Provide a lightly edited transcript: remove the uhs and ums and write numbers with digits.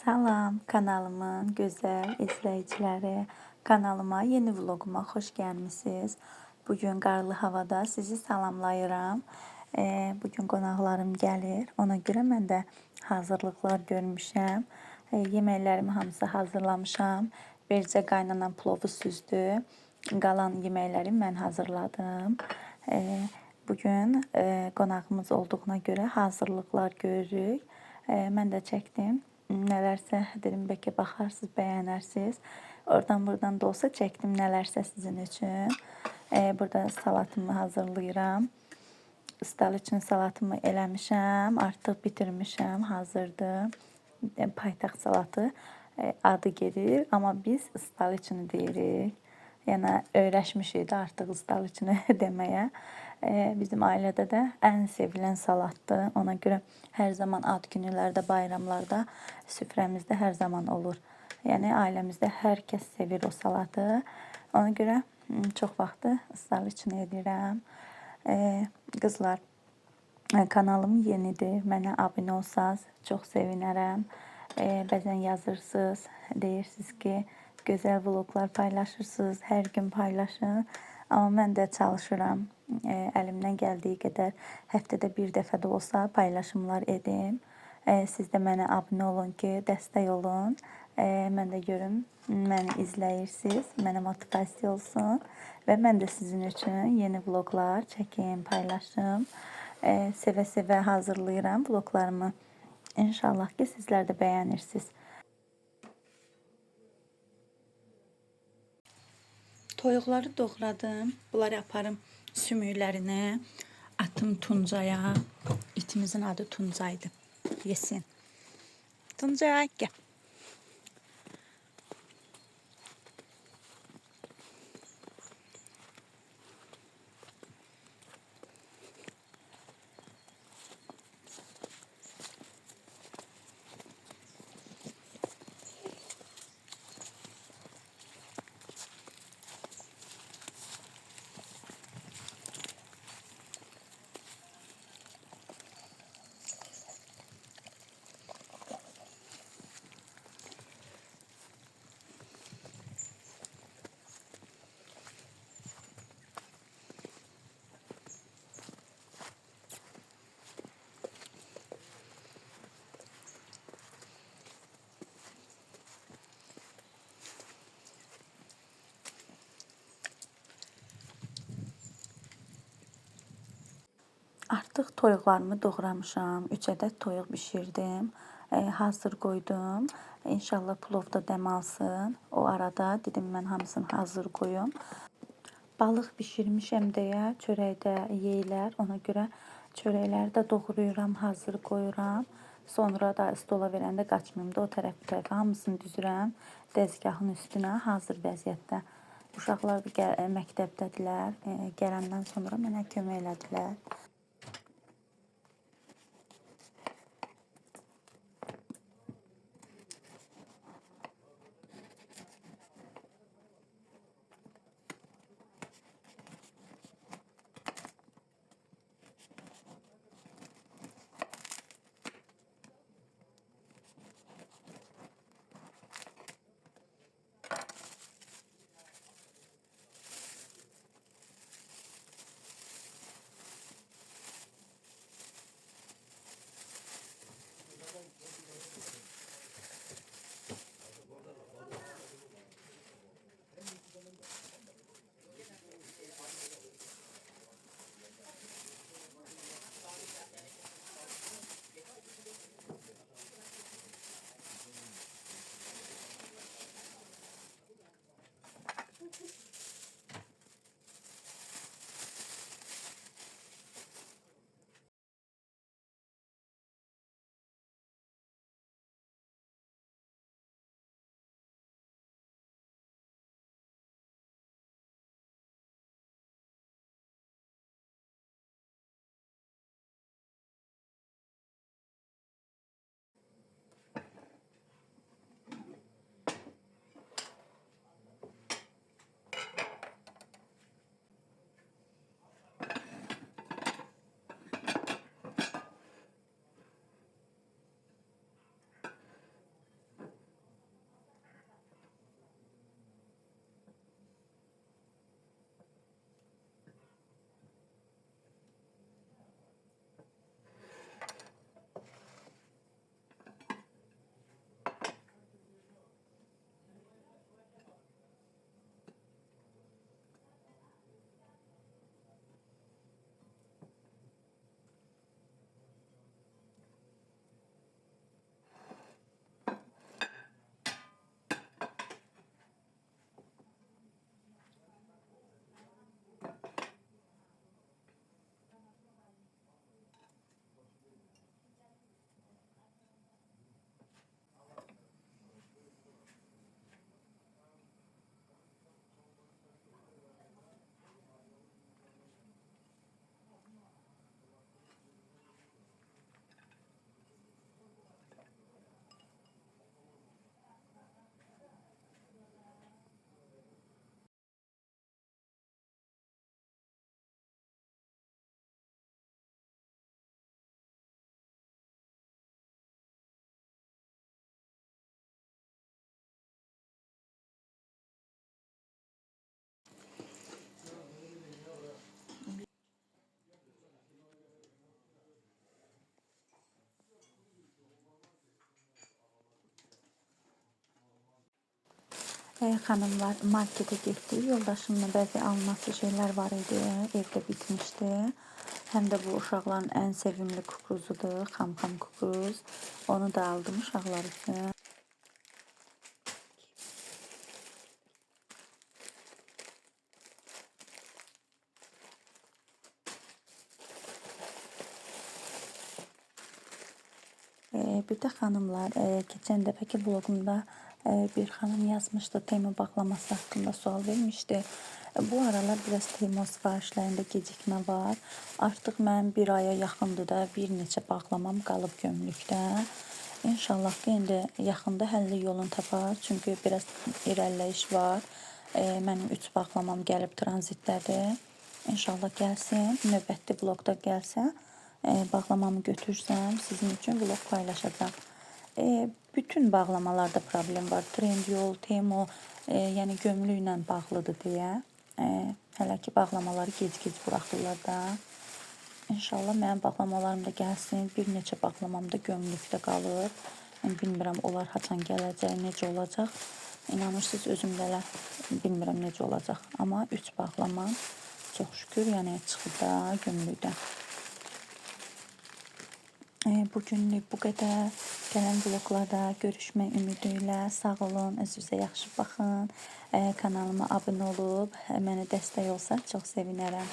Salam kanalımın gözəl izləyiciləri. Kanalıma, yeni vloguma xoş gəlmisiniz. Bugün qarlı havada sizi salamlayıram. Bugün qonaqlarım gəlir. Ona görə mən də hazırlıqlar görmüşəm. Yeməklərimi hamısı hazırlamışam. Bircə qaynanan plovu süzdü. Qalan yeməkləri mən hazırladım. Bugün qonağımız olduğuna görə hazırlıqlar görürük. Mən də çəkdim. Nələrsə dedim, bəlkə baxarsınız, bəyənərsiniz. Oradan buradan da olsa çəkdim nələrsə sizin üçün. Burada salatımı hazırlayıram. Istal üçün salatımı eləmişəm. Artıq bitirmişəm, hazırdır. Paytaxt salatı adı gedir, amma biz ıstal üçün deyirik. Yəni öyrəşmişik də artıq ıstal üçün deməyə. Bizim ailədə də ən sevilən salatdır. Ona görə hər zaman ad günlərdə, bayramlarda süfrəmizdə hər zaman olur. Yəni ailəmizdə hər kəs sevir o salatı. Ona görə çox vaxtı ıstal üçün edirəm. Qızlar, kanalım yenidir. Mənə abunə olsanız çox sevinərəm. Bəzən yazırsınız, deyirsiniz ki, gözəl vloqlar paylaşırsınız, hər gün paylaşın. Amma mən də çalışıram, əlimdən gəldiyi qədər həftədə bir dəfə də olsa paylaşımlar edim. Siz də mənə abunə olun ki, dəstək olun. Mən də görüm, məni izləyirsiniz, mənə motivasiya olsun və mən də sizin üçün yeni vloqlar çəkim, paylaşım. Sevə-sevə hazırlayıram vloqlarımı. İnşallah ki, sizlər də bəyənirsiniz. Toyuqları doğradım. Bunları aparım sümüklərini. Atım Tuncaya. İtimizin adı Tuncaydı. Yesin. Tuncay, gəl. Artıq toyuqlarımı doğramışam. 3 ədəd toyuq bişirdim. Hazır qoydum. İnşallah plov da dəm alsın. O arada dedim mən hamısını hazır qoyum. Balıq bişirmişəm deyə çörəkdə yeyirlər. Ona görə çörəkləri də doğrayıram, hazır qoyuram. Sonra da stola verəndə qaçmayım da o tərəf bu tərəfə hamısını düzürəm dəzgahın üstünə hazır vəziyyətdə. Uşaqlar da məktəbdədirlər. Gələndən sonra mənə kömək elədilər. Xanımlar markete getdi. Yoldaşımla bəzi alması şeylər var idi. Evdə bitmişdi. Həm də bu uşaqların ən sevimli kukruzudur. Xam-xam kukruz. Onu da aldım uşaqlar üçün. Bir də xanımlar, keçən dəfəki bloqumda bir xanım yazmışdı, Temu bağlaması haqqında sual vermişdi. Bu aralar biraz Temu sifarişlərində gecikmə var. Artıq mənim bir aya yaxındır da bir neçə bağlamam qalıb gömlükdə. İnşallah ki, indi yaxında həlli yolunu tapar. Çünki biraz irəliləyiş var. Mənim 3 bağlamam gəlib tranzitdədir. İnşallah gəlsin, növbəti bloqda gəlsə, bağlamamı götürsəm sizin üçün vlog paylaşacağım. Bütün bağlamalarda problem var. Trendyol, Temu, yəni gömlüklə bağlıdır deyə. Hələ ki bağlamaları gec-gec buraxırlar da. İnşallah mənim bağlamalarım da gəlsin. Bir neçə bağlamam da gömlükdə qalır. Bilmirəm onlar haçan gələcək, necə olacaq. İnanırsınız özüm də bilmirəm necə olacaq. Amma 3 bağlamam çox şükür, yəni çıxıb da gömlükdə. Bugünlük bu qədər. Gələn vloglarda görüşmək ümidi ilə sağ olun, özünüzə yaxşı baxın. Kanalıma abunə olub mənə dəstək olsa çox sevinərəm.